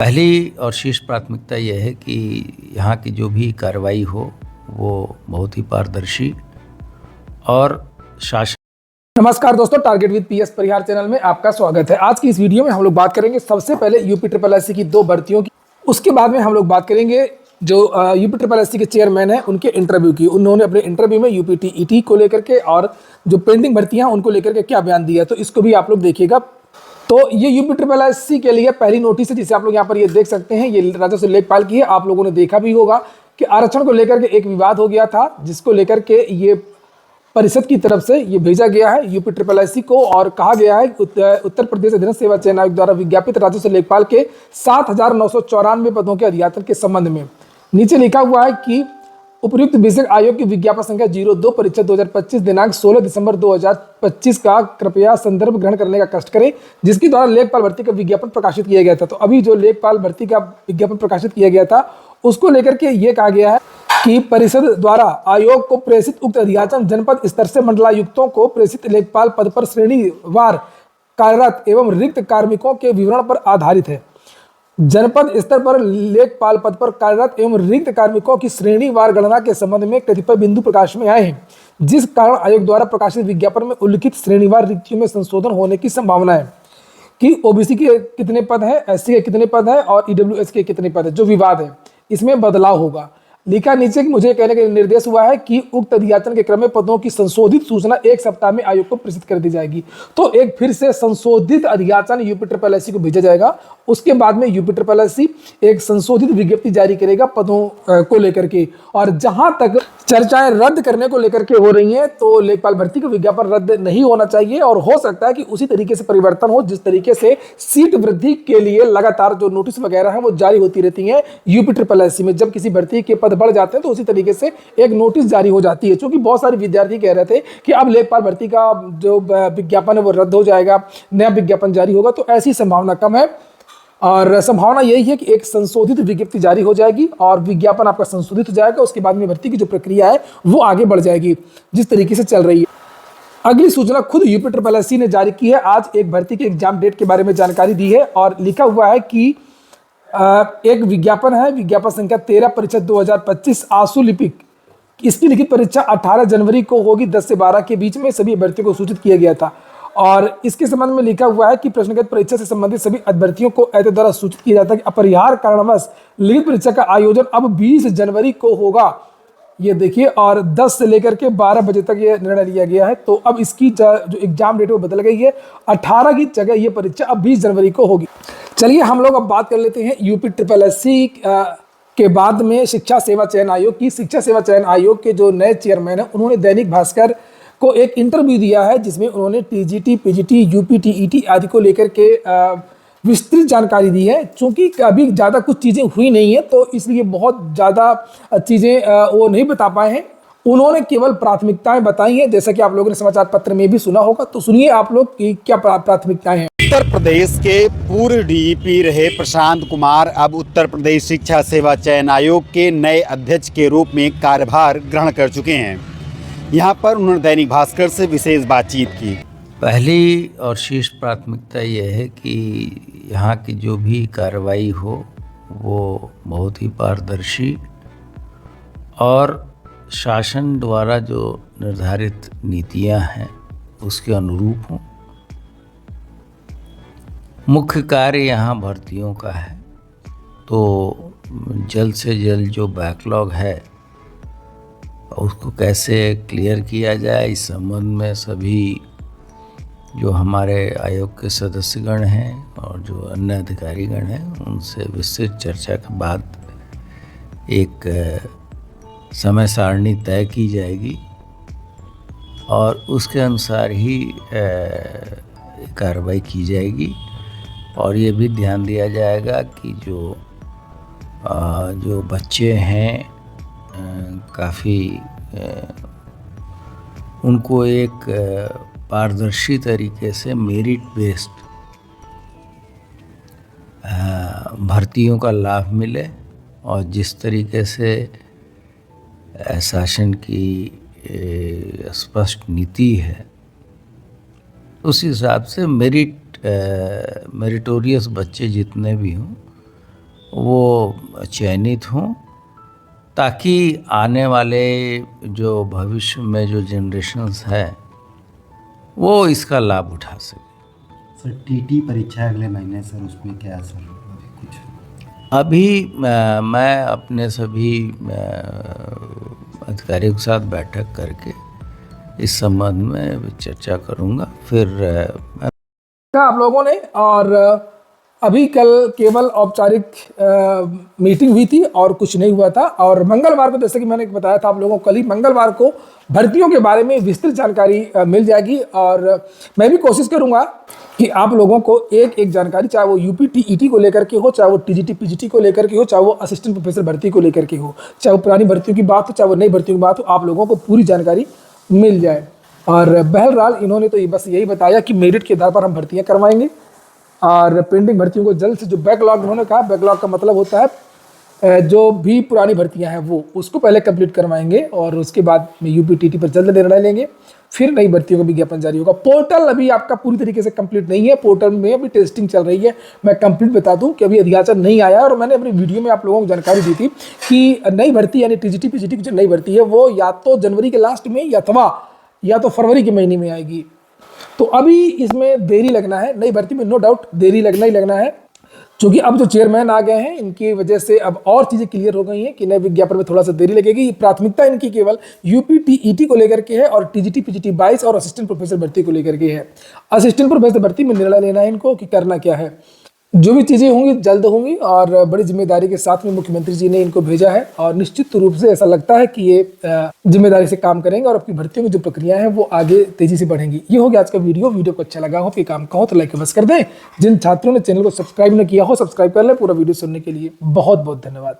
पहली और शीर्ष प्राथमिकता यह है कि यहाँ की जो भी कार्रवाई हो वो बहुत ही पारदर्शी और शासन। नमस्कार दोस्तों, target with PS Parihar channel में आपका स्वागत है। आज की इस वीडियो में हम लोग बात करेंगे सबसे पहले यूपी ट्रिपल एससी की 2 भर्तियों की। उसके बाद में हम लोग बात करेंगे जो यूपी ट्रिपल एससी के चेयरमैन हैं उनके इंटरव्यू की। उन्होंने अपने इंटरव्यू में यूपीटीईटी को लेकर के और जो पेंडिंग भर्तियां हैं उनको लेकर के क्या बयान दिया, तो इसको भी आप लोग देखिएगा। तो ये यूपी ट्रिपल एससी के लिए पहली नोटिस है जिसे आप लोग यहाँ पर ये देख सकते हैं। ये राजस्व लेखपाल की है। आप लोगों ने देखा भी होगा कि आरक्षण को लेकर के एक विवाद हो गया था, जिसको लेकर के ये परिषद की तरफ से ये भेजा गया है यूपी ट्रिपल एससी को और कहा गया है उत्तर प्रदेश अधीनस्थ सेवा चयन आयोग द्वारा विज्ञापित राजस्व लेखपाल के 7,994 पदों के अध्यापन के संबंध में नीचे लिखा हुआ है कि उपर्युक्त विषय आयोग की विज्ञापन संख्या 02 परीक्षा 2025 दिनांक 16 दिसंबर 2025 का कृपया संदर्भ ग्रहण करने का कष्ट करें, जिसके द्वारा लेखपाल भर्ती का विज्ञापन प्रकाशित किया गया था। तो अभी जो लेखपाल भर्ती का विज्ञापन प्रकाशित किया गया था उसको लेकर के ये कहा गया है कि परिषद द्वारा आयोग को प्रेषित उक्त अध्याचन जनपद स्तर से मंडलायुक्तों को प्रेषित लेखपाल पद पर श्रेणीवार कार्यरत एवं रिक्त कार्मिकों के विवरण पर आधारित है। जनपद स्तर पर लेखपाल पद पर कार्यरत एवं रिक्त कार्मिकों की श्रेणीवार गणना के संबंध में कतिपय बिंदु प्रकाश में आए हैं, जिस कारण आयोग द्वारा प्रकाशित विज्ञापन में उल्लिखित श्रेणीवार रिक्तियों में संशोधन होने की संभावना है कि ओबीसी के कितने पद हैं, एससी के कितने पद हैं और ईडब्ल्यूएस के कितने पद हैं। जो विवाद है इसमें बदलाव होगा। लिखा नीचे कि मुझे कहने का निर्देश हुआ है कि उक्त अध्याचन के क्रम में पदों की संशोधित सूचना 1 सप्ताह में आयोग को प्रेषित कर दी जाएगी। तो एक फिर से संशोधित अध्याचन यूपी ट्रिपल एससी को भेजा जाएगा। उसके बाद में यूपी ट्रिपल एससी एक संशोधित विज्ञप्ति जारी करेगा पदों को लेकर के। और जहां तक चर्चाएं रद्द करने को लेकर के हो रही हैं, तो लेखपाल भर्ती का विज्ञापन रद्द नहीं होना चाहिए और हो सकता है कि उसी तरीके से परिवर्तन हो जिस तरीके से सीट वृद्धि के लिए लगातार जो नोटिस वगैरह है वो जारी होती रहती है यूपी ट्रिपल एससी में। जब किसी भर्ती के पद बढ़ जाते हैं तो उसी तरीके से एक नोटिस जारी हो जाती है। क्योंकि बहुत सारे विद्यार्थी कह रहे थे कि अब लेखपाल भर्ती का जो विज्ञापन है वो रद्द हो जाएगा, नया विज्ञापन जारी होगा, तो ऐसी संभावना कम है और संभावना यही है कि एक संशोधित विज्ञप्ति जारी हो जाएगी और विज्ञापन आपका संशोधित हो जाएगा। उसके बाद में भर्ती की जो प्रक्रिया है वो आगे बढ़ जाएगी जिस तरीके से चल रही है। अगली सूचना खुद यूपी ट्रिपल एससी ने जारी की है। आज एक भर्ती के एग्जाम डेट के बारे में जानकारी दी है और लिखा हुआ है कि एक विज्ञापन है, विज्ञापन संख्या 13 परीक्षा 2025 आशु लिपिक। इसकी लिखित परीक्षा 18 जनवरी को होगी। 10 से 12 के बीच में सभी अभ्यर्थियों को सूचित किया गया था और इसके संबंध में लिखा हुआ है कि प्रश्नगत परीक्षा से संबंधित सभी अभ्यर्थियों को ऐसे द्वारा सूचित किया जाता है कि अपरिहार्य कारणवश लिखित परीक्षा का आयोजन अब 20 जनवरी को होगा। ये देखिए, और 10 से लेकर के 12 बजे तक ये निर्णय लिया गया है। तो अब इसकी जो एग्जाम डेट वो बदल गई है, 18 की जगह ये परीक्षा अब 20 जनवरी को होगी। चलिए हम लोग अब बात कर लेते हैं यूपी ट्रिपल एससी के बाद में शिक्षा सेवा चयन आयोग की। शिक्षा सेवा चयन आयोग के जो नए चेयरमैन हैं उन्होंने दैनिक भास्कर को एक इंटरव्यू दिया है जिसमें उन्होंने टीजीटी, पीजीटी, यूपीटीईटी आदि को लेकर के विस्तृत जानकारी दी है। चूंकि अभी ज़्यादा कुछ चीज़ें हुई नहीं है तो इसलिए बहुत ज़्यादा चीज़ें वो नहीं बता पाए हैं। उन्होंने केवल प्राथमिकताएं बताई हैं, जैसा कि आप लोगों ने समाचार पत्र में भी सुना होगा। तो सुनिए आप लोग की क्या प्राथमिकताएं हैं। उत्तर प्रदेश के पूर्व डीईपी रहे प्रशांत कुमार अब उत्तर प्रदेश शिक्षा सेवा चयन आयोग के नए अध्यक्ष के रूप में कार्यभार ग्रहण कर चुके हैं। यहाँ पर उन्होंने दैनिक भास्कर से विशेष बातचीत की। पहली और शीर्ष प्राथमिकता यह है कि यहाँ की जो भी कार्रवाई हो वो बहुत ही पारदर्शी और शासन द्वारा जो निर्धारित नीतियाँ हैं उसके अनुरूप हों। मुख्य कार्य यहाँ भर्तियों का है, तो जल्द से जल्द जो बैकलॉग है उसको कैसे क्लियर किया जाए, इस संबंध में सभी जो हमारे आयोग के सदस्यगण हैं और जो अन्य अधिकारीगण हैं उनसे विस्तृत चर्चा के बाद एक समय सारणी तय की जाएगी और उसके अनुसार ही कार्रवाई की जाएगी। और ये भी ध्यान दिया जाएगा कि जो बच्चे हैं काफ़ी उनको एक पारदर्शी तरीके से मेरिट बेस्ड भर्तियों का लाभ मिले और जिस तरीके से शासन की स्पष्ट नीति है उस हिसाब से मेरिटोरियस बच्चे जितने भी हों वो चयनित हों, ताकि आने वाले जो भविष्य में जो जनरेशन्स है वो इसका लाभ उठा सके। सर टीटी परीक्षा अगले महीने सर, उसमें क्या सर अभी कुछ? अभी मैं अपने सभी अधिकारियों के साथ बैठक करके इस संबंध में चर्चा करूंगा। फिर आप लोगों ने, और अभी कल केवल औपचारिक मीटिंग हुई थी और कुछ नहीं हुआ था। और मंगलवार को, जैसे कि मैंने बताया था आप लोगों को, कल ही मंगलवार को भर्तियों के बारे में विस्तृत जानकारी मिल जाएगी। और मैं भी कोशिश करूंगा कि आप लोगों को एक एक जानकारी, चाहे वो यूपी टीईटी को लेकर के हो, चाहे वो टीजीटी पीजीटी को लेकर के हो, चाहे वो असिस्टेंट प्रोफेसर भर्ती को लेकर के हो, चाहे वो पुरानी भर्तियों की बात हो, चाहे वो नई भर्तियों की बात हो, आप लोगों को पूरी जानकारी मिल जाए। और बहरहाल इन्होंने तो बस यही बताया कि मेरिट के आधार पर हम भर्तियाँ करवाएंगे और पेंडिंग भर्तियों को जल्द से, जो बैकलॉग, उन्होंने कहा बैकलॉग का मतलब होता है जो भी पुरानी भर्तियां हैं वो उसको पहले कंप्लीट करवाएंगे और उसके बाद में यूपी टीटी पर जल्द निर्णय लेंगे। फिर नई भर्तियों का विज्ञापन जारी होगा। पोर्टल अभी आपका पूरी तरीके से कंप्लीट नहीं है, पोर्टल में अभी टेस्टिंग चल रही है। मैं कंप्लीट बता दूं कि अभी अधियाचन नहीं आया, और मैंने अपनी वीडियो में आप लोगों को जानकारी दी थी कि नई भर्ती यानी टीजीटी पीजीटी की जो नई भर्ती है वो या तो जनवरी के लास्ट में या तो फरवरी के महीने में आएगी। तो अभी इसमें देरी लगना है, नई भर्ती में नो डाउट देरी लगना ही लगना है, क्योंकि अब जो चेयरमैन आ गए हैं इनकी वजह से अब और चीज़ें क्लियर हो गई हैं कि नए विज्ञापन में थोड़ा सा देरी लगेगी। प्राथमिकता इनकी केवल यूपी टीईटी को लेकर के है और टीजीटी पीजीटी 22 और असिस्टेंट प्रोफेसर भर्ती को लेकर के है। असिस्टेंट प्रोफेसर भर्ती में निर्णय लेना है इनको कि करना क्या है। जो भी चीज़ें होंगी जल्द होंगी और बड़ी जिम्मेदारी के साथ में मुख्यमंत्री जी ने इनको भेजा है और निश्चित रूप से ऐसा लगता है कि ये जिम्मेदारी से काम करेंगे और अपनी भर्तियों की जो प्रक्रिया है वो आगे तेजी से बढ़ेंगी। ये हो गया आज का वीडियो को अच्छा लगा हो, फिर काम का हो तो लाइक बस कर दें। जिन छात्रों ने चैनल को सब्सक्राइब न किया हो सब्सक्राइब कर लें। पूरा वीडियो सुनने के लिए बहुत बहुत धन्यवाद।